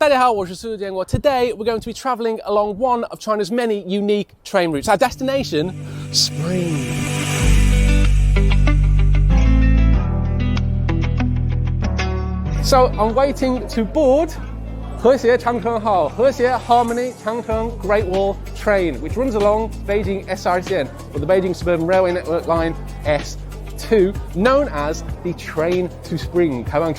大家好，我是苏建国. Today we're going to be travelling along one of China's many unique train routes. Our destination, Spring. So I'm waiting to board Hexie Changcheng Hao, Hexie Harmony Changcheng Great Wall train, which runs along Beijing SRTN, or the Beijing Suburban Railway Network Line S2, known as the Train to Spring. Now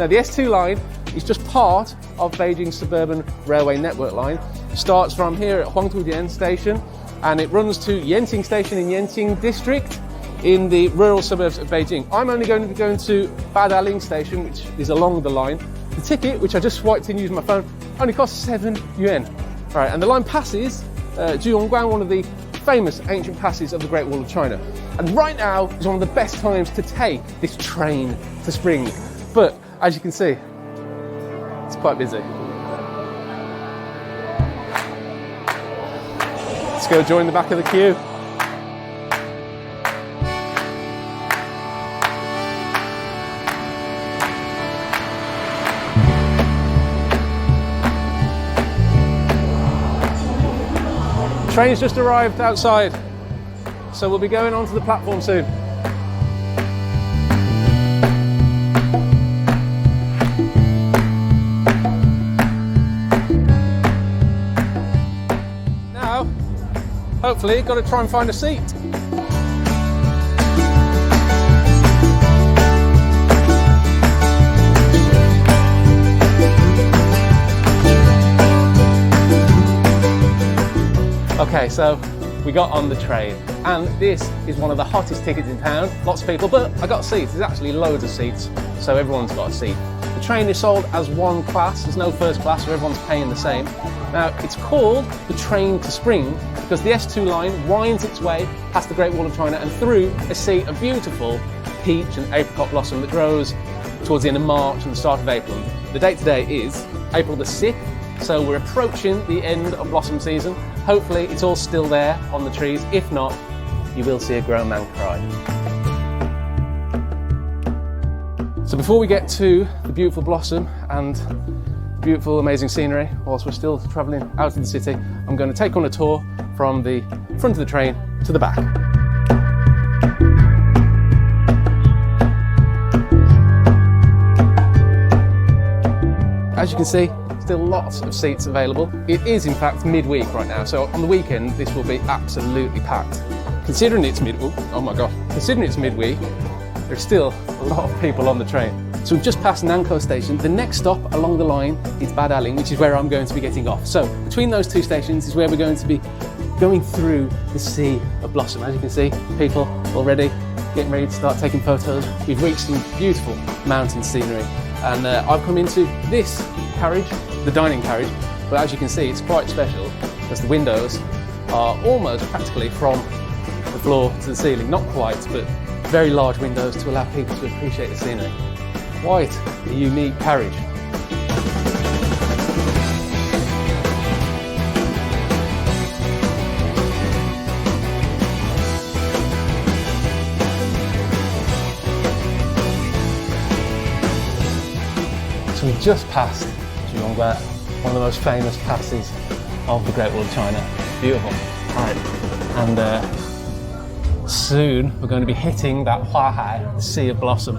the S2 line is just part of Beijing Suburban Railway Network Line. Starts from here at Huangtujian Station and it runs to Yanqing Station in Yanqing District in the rural suburbs of Beijing. I'm only going to be going to Badaling Station, which is along the line. The ticket, which I just swiped in using my phone, only costs 7 yuan. All right, and the line passes Zhuyongguan, one of the famous ancient passes of the Great Wall of China. And right now is one of the best times to take this train to Spring. But as you can see, it's quite busy. Let's go join the back of the queue. The train's just arrived outside, so we'll be going onto the platform soon. Hopefully, got to try and find a seat. Okay, so we got on the train, and this is one of the hottest tickets in town. Lots of people, but I got seats. There's actually loads of seats, so everyone's got a seat. The train is sold as one class. There's no first class, so everyone's paying the same. Now, it's called the Train to Spring because the S2 line winds its way past the Great Wall of China and through a sea of beautiful peach and apricot blossom that grows towards the end of March and the start of April. The date today is April the 6th, so we're approaching the end of blossom season. Hopefully, it's all still there on the trees. If not, you will see a grown man cry. So before we get to the beautiful blossom and beautiful, amazing scenery, whilst we're still travelling out of the city, I'm going to take on a tour from the front of the train to the back. As you can see, still lots of seats available. It is in fact midweek right now, so on the weekend this will be absolutely packed. Considering it's midweek, there's still a lot of people on the train. So we've just passed Nankou Station. The next stop along the line is Badaling, which is where I'm going to be getting off. So between those two stations is where we're going to be going through the sea of blossom. As you can see, people already getting ready to start taking photos. We've reached some beautiful mountain scenery, and I've come into this carriage, the dining carriage, but as you can see, it's quite special because the windows are almost practically from the floor to the ceiling. Not quite, but very large windows to allow people to appreciate the scenery. Quite a unique carriage. So we've just passed Zhuyongguan, one of the most famous passes of the Great Wall of China. Beautiful. Right. And soon we're going to be hitting that Huahai, the Sea of Blossom.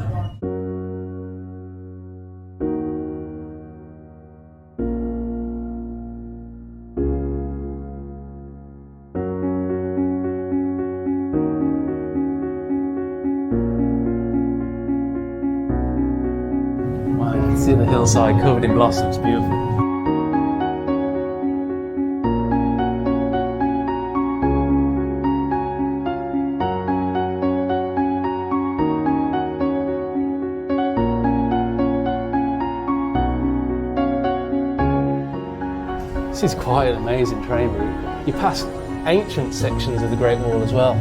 Wow, you can see the hillside covered in blossoms, beautiful. This is quite an amazing train route. You pass ancient sections of the Great Wall as well.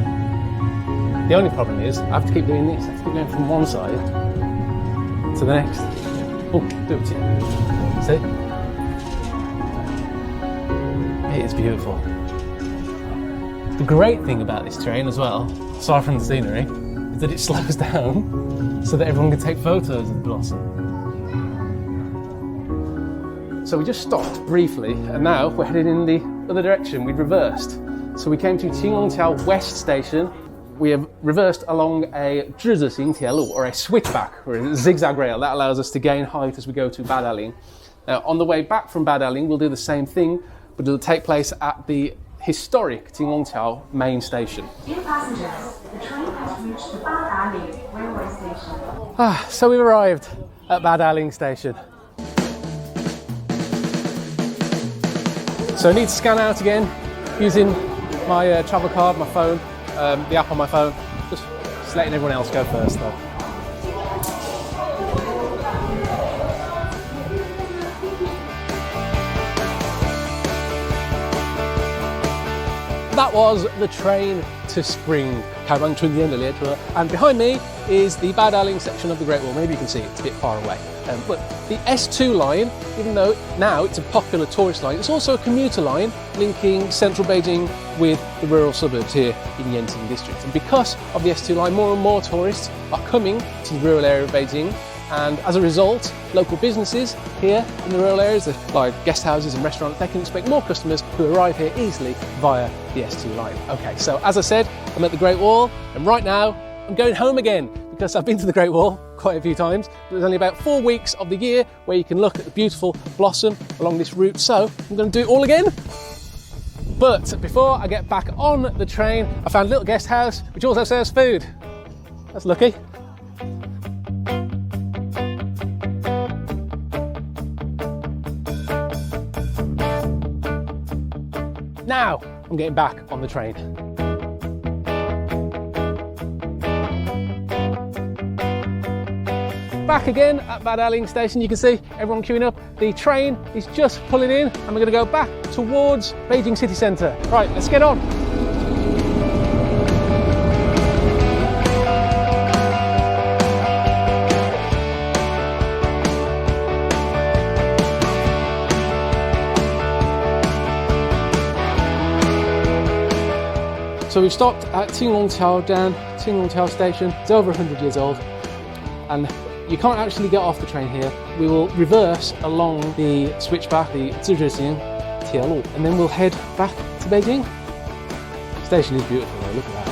The only problem is, I have to keep doing this. I have to keep going from one side to the next. Oh, do it. See? It is beautiful. The great thing about this train as well, aside from the scenery, is that it slows down so that everyone can take photos of the blossom. So we just stopped briefly, and now we're heading in the other direction. We reversed. So we came to Qinglongqiao West Station. We have reversed along a 之字形铁路, or a switchback, or a zigzag rail. That allows us to gain height as we go to Badaling. Now, on the way back from Badaling, we'll do the same thing, but it'll take place at the historic Qinglongqiao main station. Dear passengers, the train has reached the Badaling railway station. So we've arrived at Badaling station. So I need to scan out again using my travel card, my phone, the app on my phone. Just letting everyone else go first though. That was the train to Spring, and behind me is the Badaling section of the Great Wall. Maybe you can see it, it's a bit far away. But the S2 line, even though now it's a popular tourist line, it's also a commuter line linking central Beijing with the rural suburbs here in Yanqing district. And because of the S2 line, more and more tourists are coming to the rural area of Beijing, and as a result, local businesses here in the rural areas, like guest houses and restaurants, they can expect more customers who arrive here easily via the S2 line. Okay, so as I said, I'm at the Great Wall, and right now I'm going home again because I've been to the Great Wall quite a few times. There's only about 4 weeks of the year where you can look at the beautiful blossom along this route, so I'm going to do it all again. But before I get back on the train, I found a little guest house which also serves food. That's lucky. Now I'm getting back on the train. Back again at Badaling station, you can see everyone queuing up. The train is just pulling in and we're going to go back towards Beijing city centre. Right, let's get on. So we've stopped at Qinglongqiao station. It's over 100 years old, and you can't actually get off the train here. We will reverse along the switchback, the 自治型铁路, and then we'll head back to Beijing. The station is beautiful though, look at that.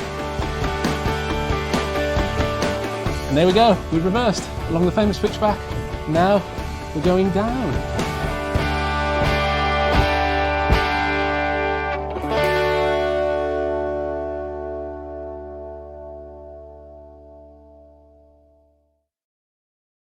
And there we go, we've reversed along the famous switchback. Now we're going down.